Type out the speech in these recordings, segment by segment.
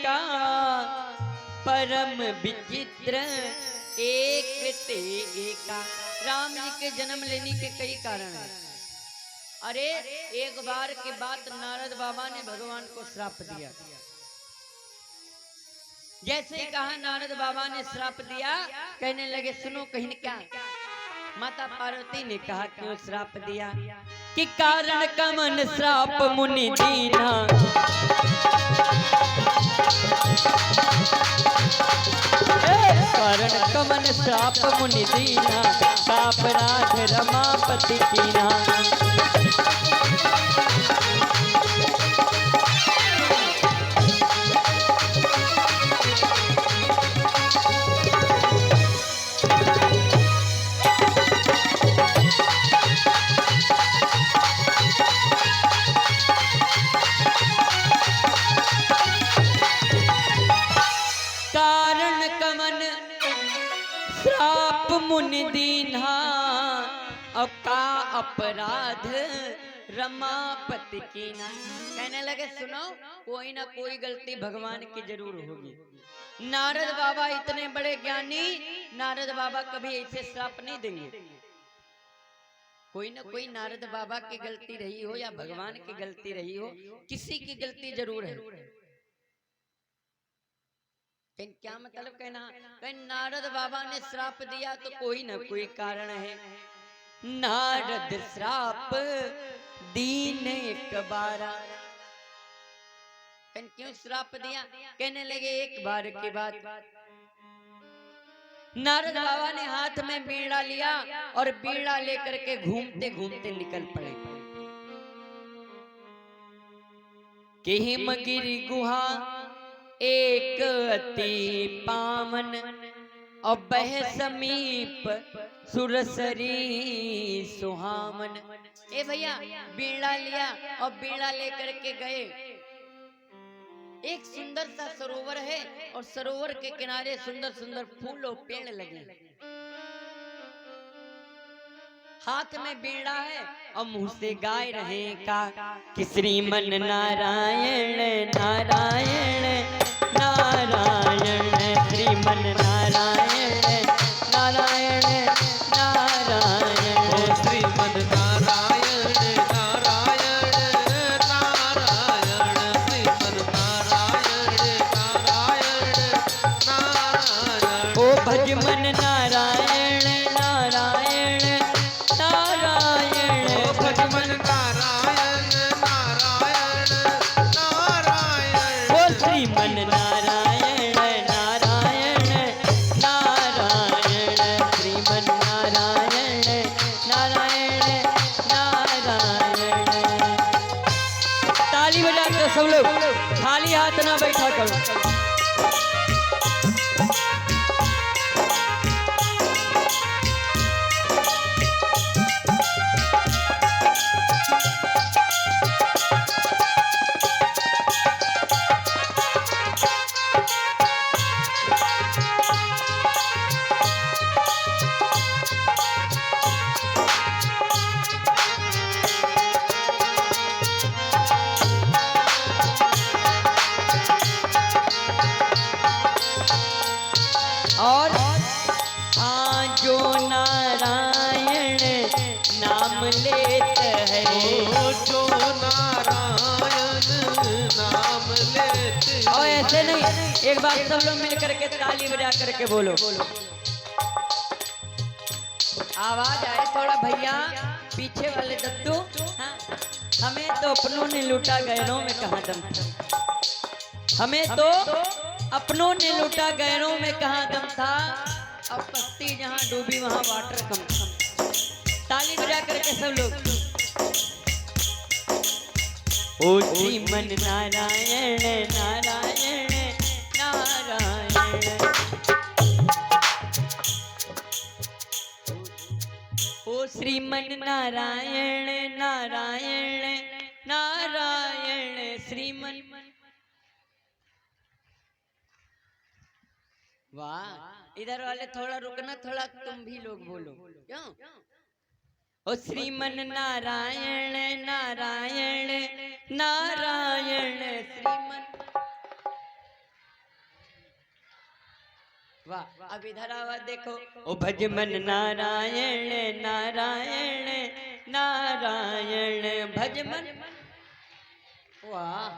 का परम विचित्र एक ते एका। राम जी के जन्म लेने के कई कारण हैं। अरे एक बार की बात, नारद बाबा ने भगवान को श्राप दिया। जैसे ही कहा नारद बाबा ने श्राप दिया, कहने लगे सुनो कहीं क्या। माता पार्वती ने कहा क्यों श्राप दिया? कि कारण कमन श्राप मुनि दीना, कारण कमन श्राप मुनि दीना, साप राध रमापति कीना। श्राप मुनि दीन्हा, का अपराध रमापति कीना। कहने लगे सुनो कोई ना कोई गलती भगवान की जरूर होगी। नारद बाबा इतने बड़े ज्ञानी, नारद बाबा कभी ऐसे श्राप नहीं देंगे। कोई ना कोई नारद बाबा की गलती रही हो या भगवान की गलती रही हो, किसी की गलती जरूर है। क्या मतलब कहना? नारद बाबा ने श्राप दिया तो कोई ना कोई कारण है। नारद श्राप दीन एक बारा। क्यों श्राप दिया? कहने लगे एक बार की बात, नारद बाबा ने हाथ में बीड़ा लिया और बीड़ा लेकर के घूमते घूमते निकल पड़े। कि हिमगिरी गुहा एक अति पावन, और बह समीप सुरसरी सुहावन। ए भैया बीड़ा लिया और बीड़ा लेकर के गए। एक सुंदर सा सरोवर है और सरोवर के किनारे सुंदर सुंदर फूल और पेड़ लगे। हाथ में बीड़ा है और मुंह से गाय रहे का कि श्रीमन नारायण नारायण नारायण, श्रीमन नारायण नारायण नारायण, ओ श्रीमन नारायण नारायण नारायण, श्रीमन नारायण नारायण नारायण। ओ भजमन नारायण नारायण नारायण, ओ भजमन नारायण नारायण नारायण, ओ श्रीमन नारायण नारायण नारायण, श्रीमन नारायण नारायण नारायण। ताली बजा कर सब लोग, खाली हाथ ना बैठा करो। और जो नारायण नाम लेत है, जो नारायण नाम लेते। और ऐसे नहीं, एक बार सब लोग मिल करके ताली बजा करके बोलो। आवाज आए थोड़ा भैया, पीछे वाले दद्दू। हाँ। हमें तो अपनों ने लूटा, गैरों में कहाँ दम था। हमें तो अपनों ने लूटा, गैरों में कहाँ दम था। अब कश्ती जहाँ डूबी वहाँ वाटर कम था। ताली बजा करके सब लोग। ओ श्रीमन नारायण नारायण नारायण, ओ श्रीमन नारायण नारायण नारायण, श्रीमन। वाह, इधर वाले थोड़ा रुकना, थोड़ा तुम भी लोग बोलो। क्यों? ओ श्रीमन नारायण नारायण नारायण, श्रीमन। वाह। अब इधर आवाज देखो, ओ भज मन नारायण नारायण नारायण भज मन। वाह,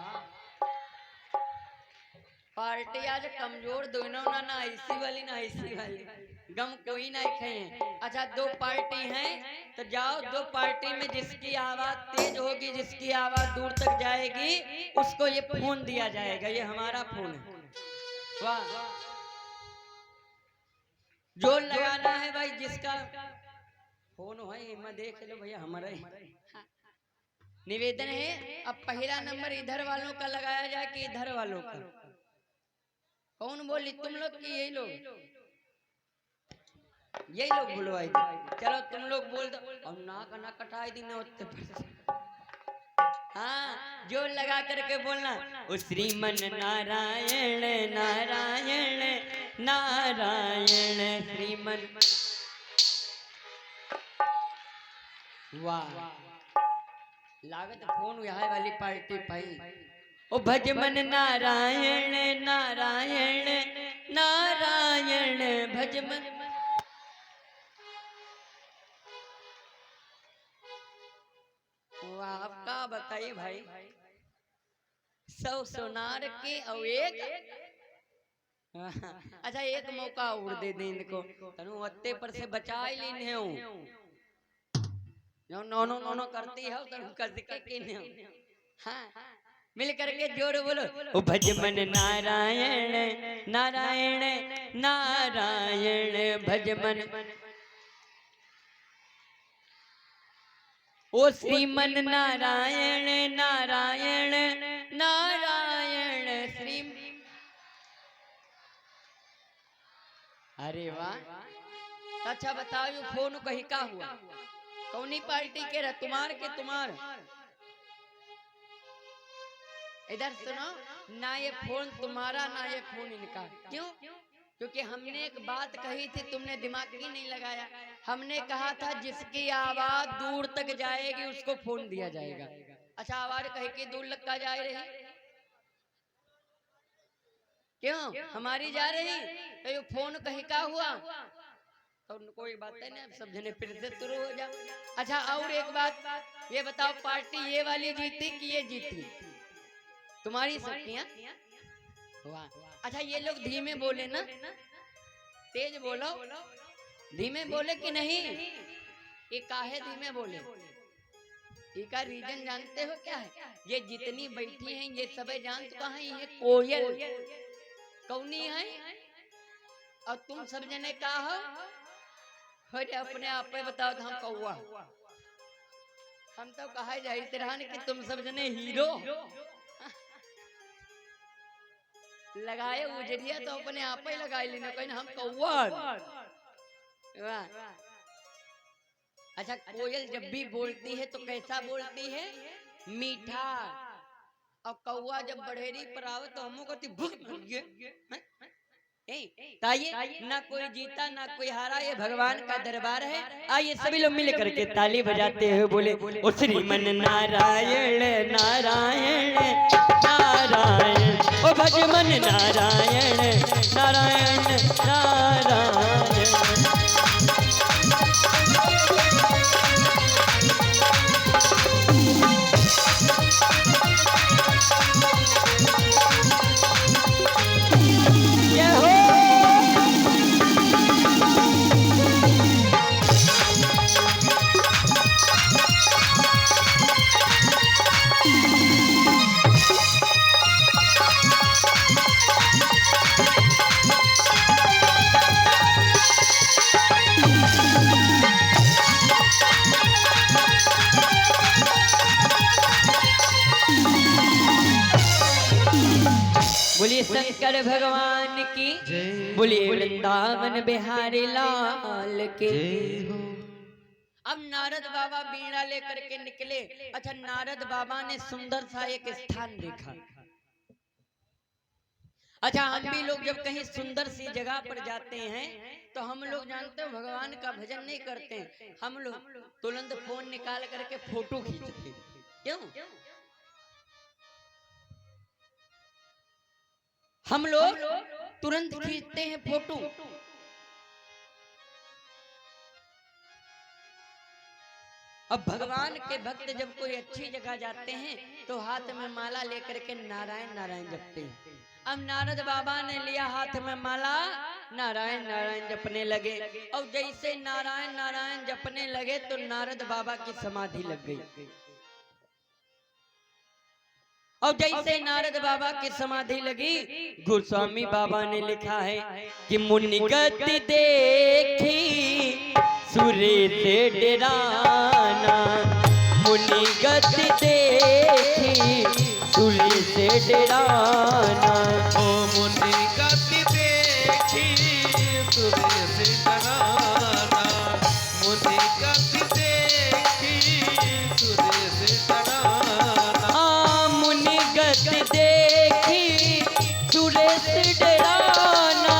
पार्टी आज कमजोर दोनों ना, ना ऐसी वाली ना ऐसी वाली, गम कोई ना खाए। अच्छा दो पार्टी हैं तो जाओ, दो पार्टी में जिसकी आवाज तेज होगी, जिसकी आवाज दूर तक जाएगी, उसको ये फोन दिया जाएगा। ये हमारा फोन है। वाह, जोर लगाना है भाई, जिसका फोन हो हिम्मत देख लो भैया हमारा ही। निवेदन है अब पहला नंबर इधर वालों का लगाया जाए कि इधर वालों का। कौन बोली, तुम लोग की यही लोग, यही लोग बुलवाई दे। चलो तुम लोग बोल दो, और नाक ना कटाई दी होते पर। हाँ जोर लगा करके बोलना, ओ श्रीमन नारायण नारायण नारायण श्रीमन। वाह, लागत फोन यहाँ वाली पार्टी पाई। ओ भज मन नारायण नारायण नारायण भज मन। वाह, अब का बताइए भाई, 100 सोनार के और एक। अच्छा एक मौका और दे दे इनको, तनु अत्ते पर से बचा ही लेने हूं। जो नौनो नौनो करती है तो कस के किने। हाँ मिल करके जोर बोलो, ओ भज मन नारायण नारायण नारायण भज मन। ओ श्रीमन नारायण नारायण नारायण श्री। अरे वाह, अच्छा बताओ ये फोन कहीं का हुआ, कौनी पार्टी के रहा, तुम्हार के तुम्हार। इधर सुनो ना, ये फोन तुम्हारा ना ये फोन इनका। क्यों? क्योंकि हमने एक बात कही थी, तुमने दिमाग ही नहीं लगाया। हमने कहा था जिसकी आवाज दूर तक जाएगी उसको फोन दिया जाएगा। अच्छा आवाज कहीं की दूर लग का जा रही, क्यों हमारी जा रही, तो ये फोन कहीं का हुआ तो कोई बात है ना, सब जने फिर से शुरू हो जाओ। अच्छा और एक बात ये बताओ, पार्टी ये वाली जीती कि ये जीती, तुम्हारी सखियां। वाह, अच्छा ये लोग धीमे बोले ना, तेज बोलो, धीमे बोले कि नहीं, ये काहे धीमे बोले, इसका रीजन जानते हो क्या है? ये जितनी बैठी हैं ये सब जान तो कहा, ये कोयल कौनी है और तुम सब जने का हो। अरे अपने आप पे बताओ तो हम कौआ, हम तो कहा जाए तरहन कि तुम सब जने हीरो लगाए उजरिया, तो अपने आप ही लगाए लेना कहीं हम कौआ। अच्छा कोयल जब भी बोलती है तो कैसा बोलती है, मीठा। और कौआ जब बड़ेरी पर आवे तो हमको कहती भूख ताइए, ना कोई जीता ना कोई हारा, ये भगवान का दरबार है। आइए सभी लोग मिल करके ताली बजाते हुए बोले, ओ श्रीमन नारायण नारायण नारायण, ओ भज मन नारायण नारायण नारायण। बोलिए शंकर भगवान की, बोलिए वृंदावन बिहारी लाल के। अब नारद बाबा बीड़ा लेकर के निकले। अच्छा नारद बाबा ने सुंदर सा एक स्थान देखा। अच्छा हम भी लोग जब कहीं सुंदर सी जगह पर जाते हैं तो हम लोग जानते हो भगवान का भजन नहीं करते हैं, हम लोग तुरंत फोन निकाल करके फोटो खींचते। क्यों? हम लोग तुरंत खींचते हैं फोटो। अब भगवान के भक्त जब कोई अच्छी जगह जाते हैं तो हाथ में माला लेकर के नारायण नारायण जपते हैं। अब नारद बाबा ने लिया हाथ में माला, नारायण नारायण जपने लगे। और जैसे नारायण नारायण जपने लगे तो नारद बाबा की समाधि लग गई। और जैसे नारद बाबा की समाधि लगी, गोस्वामी बाबा ने लिखा है कि मुनिगति देखी सूर्य से डराना, मुनिगति देखी सूर्य से डराना। ओ मुनि गति देखी सूर्य से डराना, मुनि गति देखी सूर्य से डराना। मुनिगति देखी सूर्य से डराना,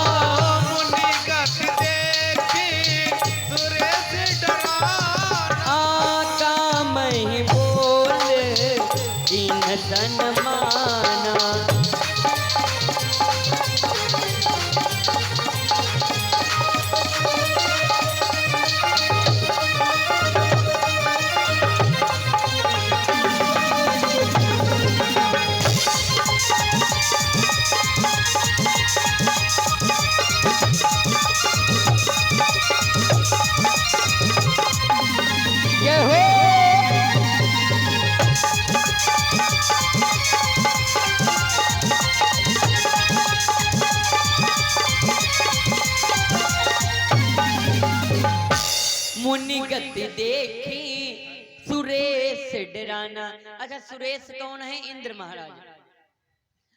मुनि गति देखी सूर्य से डराना। काम ही बोल इन सनमाना। जय हो। मुनिगति देखी सुरेश डराना। अच्छा, सुरेश कौन है? इंद्र महाराज।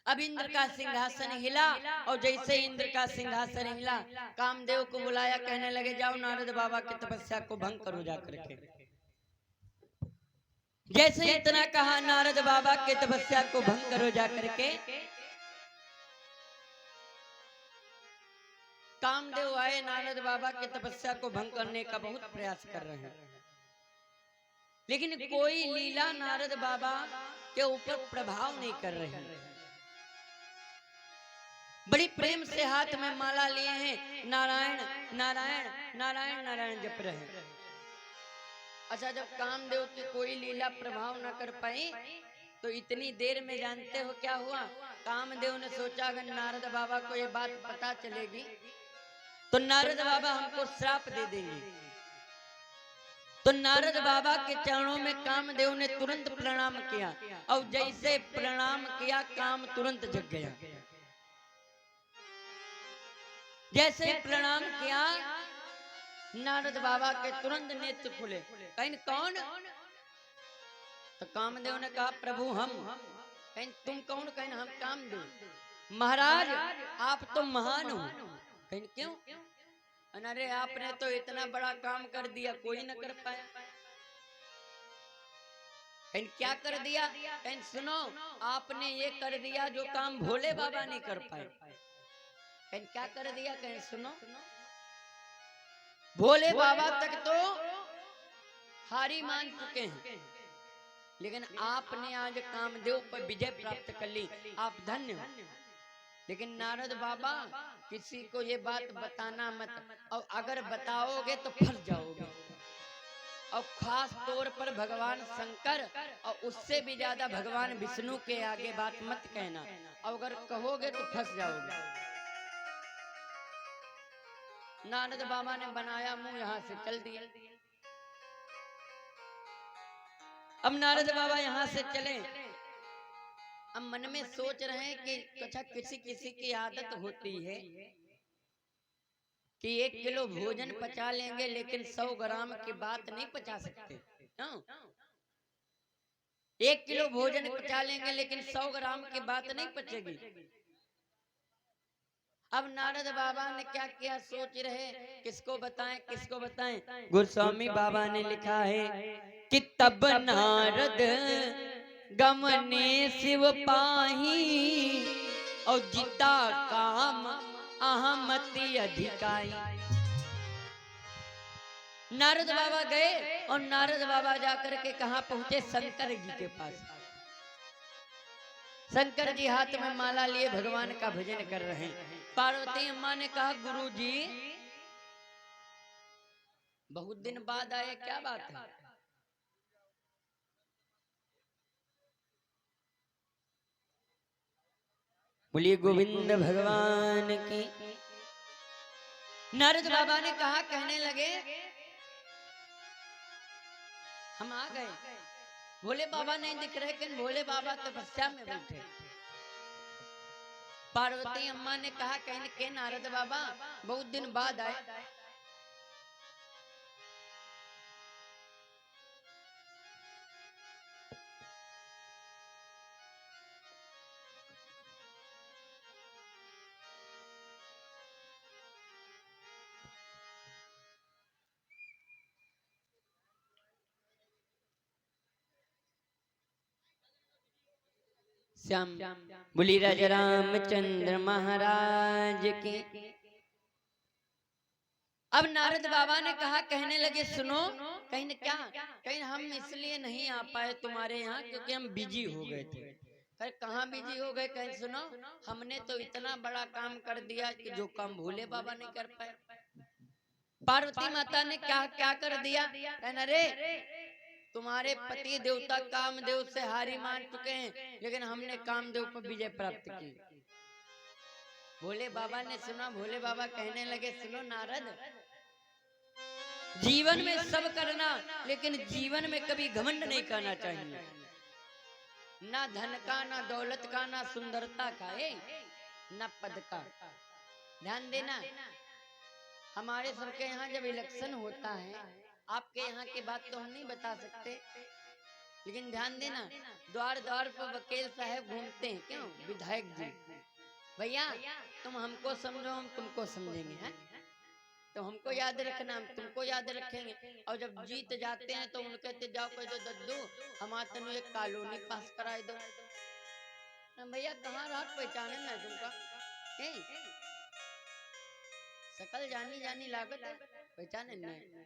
अब इंद्र का सिंहासन हिला, और जैसे इंद्र का सिंहासन हिला, कामदेव को बुलाया, कहने लगे जाओ नारद बाबा की तपस्या को भंग करो जाकर के। जैसे इतना कहा, नारद बाबा की तपस्या को भंग करो जाकर के, कामदेव आए, नारद बाबा की तपस्या को भंग करने का बहुत प्रयास कर रहे हैं, लेकिन कोई लीला नारद बाबा के ऊपर प्रभाव नहीं कर रही है। बड़ी प्रेम से हाथ में माला लिए हैं, नारायण नारायण नारायण नारायण जप रहे हैं। अच्छा, जब कामदेव की कोई लीला प्रभाव न कर पाई तो इतनी देर में जानते हो क्या हुआ? कामदेव ने सोचा अगर नारद बाबा को ये बात पता चलेगी तो नारद बाबा हमको श्राप दे देंगे। तो नारद बाबा के चरणों में कामदेव ने तुरंत प्रणाम किया, और जैसे प्रणाम किया काम तुरंत जग गया। जैसे प्रणाम किया, नारद बाबा के तुरंत नेत्र खुले। कहीं कौन? तो कामदेव ने कहा प्रभु हम। कहीं तुम कौन? कहीं हम कामदेव। महाराज आप तो महान हो। कहीं क्यों? अरे आपने तो इतना बड़ा काम कर दिया, कोई न कर पाया। कहीं क्या कर दिया? कहीं सुनो, आपने ये कर दिया जो काम भोले बाबा नहीं कर पाए। कहीं क्या कर दिया? कहीं सुनो, भोले बाबा तक तो हारी मान चुके हैं, लेकिन आपने आज कामदेव पर विजय प्राप्त कर ली, आप धन्य हो। लेकिन नारद बाबा किसी को ये बात बताना मत, और अगर बताओगे तो फंस जाओगे। और खास तौर पर भगवान शंकर और उससे भी ज्यादा भगवान विष्णु के आगे बात मत कहना, और अगर कहोगे तो फंस जाओगे। नारद बाबा ने बनाया मुंह, यहां से चल दिया। अब नारद बाबा यहां से चले, अब मन में सोच रहे हैं कि अच्छा किसी किसी की आदत होती है कि 1 किलो भोजन पचा लेंगे, लेकिन 100 ग्राम की बात नहीं पचा सकते। 1 किलो भोजन पचा लेंगे, लेकिन 100 ग्राम की बात नहीं पचेगी। अब नारद बाबा ने क्या किया, सोच रहे किसको बताएं किसको बताएं। गोस्वामी बाबा ने लिखा है कि तब नारद गमने शिव पाही, और जिता काम अहमति अधिकाई। नारद बाबा गए, और नारद बाबा जाकर के कहां पहुंचे? शंकर जी के पास। शंकर जी हाथ में माला लिए भगवान का भजन कर रहे हैं। पार्वती अम्मा ने कहा गुरुजी बहुत दिन बाद आए, क्या बात है? बोलिए गोविंद भगवान की। नारद बाबा ने कहा, कहने लगे हम आ गए, भोले बाबा नहीं दिख रहे, लेकिन भोले बाबा तपस्या में बैठे। पार्वती अम्मा ने कहा, कहने के नारद बाबा बहुत दिन बाद आए। श्याम बोली राजा रामचंद्र महाराज की। अब नारद बाबा ने कहा, कहने लगे सुनो, कहीं क्या, कहीं हम इसलिए नहीं आ पाए तुम्हारे यहाँ क्योंकि हम बिजी हो गए थे। कहीं कहाँ बिजी हो गए? कहीं सुनो, हमने तो इतना बड़ा काम कर दिया कि जो काम भोले बाबा नहीं कर पाए। पार्वती माता ने क्या क्या कर दिया? कहना रे तुम्हारे पति देवता कामदेव से हारी मान चुके हैं, लेकिन हमने कामदेव पर विजय प्राप्त की। भोले बाबा ने सुना, भोले बाबा कहने लगे सुनो नारद, जीवन में सब करना, लेकिन जीवन में कभी घमंड नहीं करना चाहिए। ना धन का, ना दौलत का, ना सुंदरता का, ना पद का। ध्यान देना, हमारे सबके यहाँ जब इलेक्शन होता है, आपके यहाँ की बात तो हम नहीं बता सकते, लेकिन ध्यान देना, द्वार द्वार पर वकील साहब घूमते हैं, क्यों? विधायक जी, भैया तुम हमको समझो, हम तुमको समझेंगे, हैं? तो हमको याद रखना, हम तुमको याद रखेंगे। और जब जीत जाते हैं तो उनके कहते जाओ कह दो दद्दू हमारे तनु एक कॉलोनी पास कराए दो। भैया कहाँ रहा, पहचाने ना तुमका, सकल जानी जानी लागत है, पहचाने नहीं।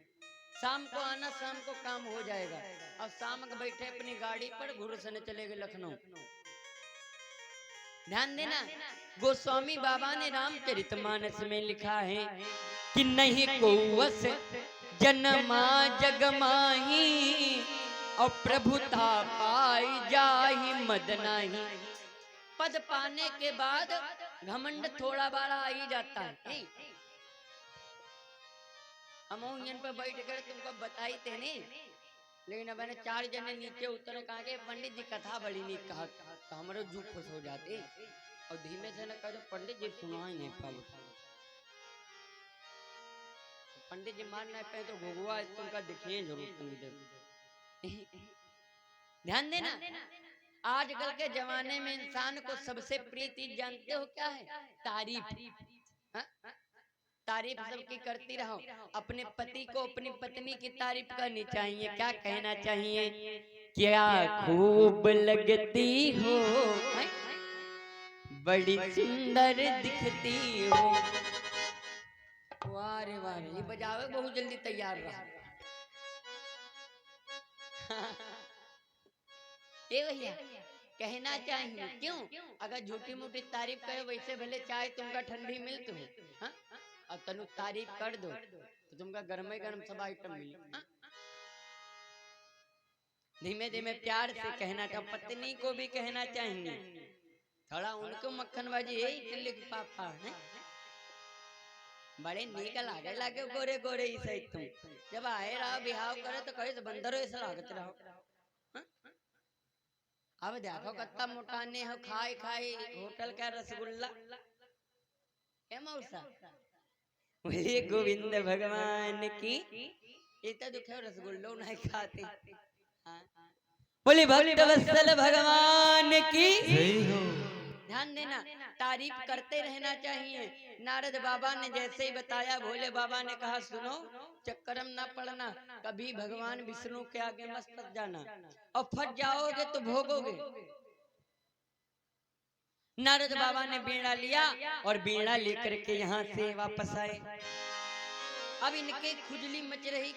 शाम को आना, शाम को काम हो जाएगा। और शाम को बैठे अपनी गाड़ी पर घुरसने चले गए लखनऊ। ध्यान देना, गोस्वामी बाबा ने रामचरितमानस में लिखा है कि नहीं को वस जन्मा जग माही और प्रभुता पाई जाहि मद नाही। पद पाने के बाद घमंड थोड़ा बड़ा आ ही जाता है। हम इन पर बैठ कर तुमको बताई थे नहीं, लेकिन अब मैंने 4 जने नीचे उतर कहा के पंडित जी कथा बड़ी नहीं कहा, तो हमारे जू खुश हो जाते और धीमे से न कह दो पंडित जी सुना ही नहीं पाओ। पंडित जी मान नहीं पाए तो घुघुआ तुमका दिखिए जरूर तुम। ध्यान देना, आजकल के जमाने में इंसान को सबसे प्रिय चीज जानते हो क्या है? तारीफ। हा? तारीफ सबकी करती रहो। अपने पति को अपनी पत्नी की तारीफ करनी चाहिए। क्या कहना चाहिए? क्या खूब लगती हो, बड़ी सुंदर दिखती हो। वाह रे वाह, ये बजावे बहुत जल्दी तैयार रहा। ये भैया कहना चाहिए, क्यों? अगर झूठी मूठी तारीफ करे, वैसे भले चाहे तुमका ठंडी मिलती हो, और तनु तारीफ कर दो तो तुमका गर्म गर्म सब आइटम मिले। धीमे धीमे प्यार से कहना चाहिए। पत्नी को भी कहना चाहिए, थोड़ा उनको मक्खनबाजी है पापा है, बड़े नीक लागे लागे गोरे गोरे ही सही तुम जब आए रहो बिहाव करे तो कहे तो बंदर ऐसा लागत रहो। अब देखो कत्ता मोटाने हो, खाए खाए होटल का रसगुल्ला। क्या मौसा बोलिए गोविंद भगवान की। इतना दुखे रसगुल्लो नहीं खाते। बोले भक्त वत्सल भगवान की। ध्यान देना, तारीफ करते रहना चाहिए। नारद बाबा ने जैसे ही बताया, भोले बाबा ने कहा सुनो, चक्कर में ना पड़ना, कभी भगवान विष्णु के आगे मत फंस जाना, और फंस जाओगे तो भोगोगे। नारद बाबा ने बीड़ा लिया और बीड़ा लेकर के यहाँ से वापस आए। अब इनके खुजली मच रही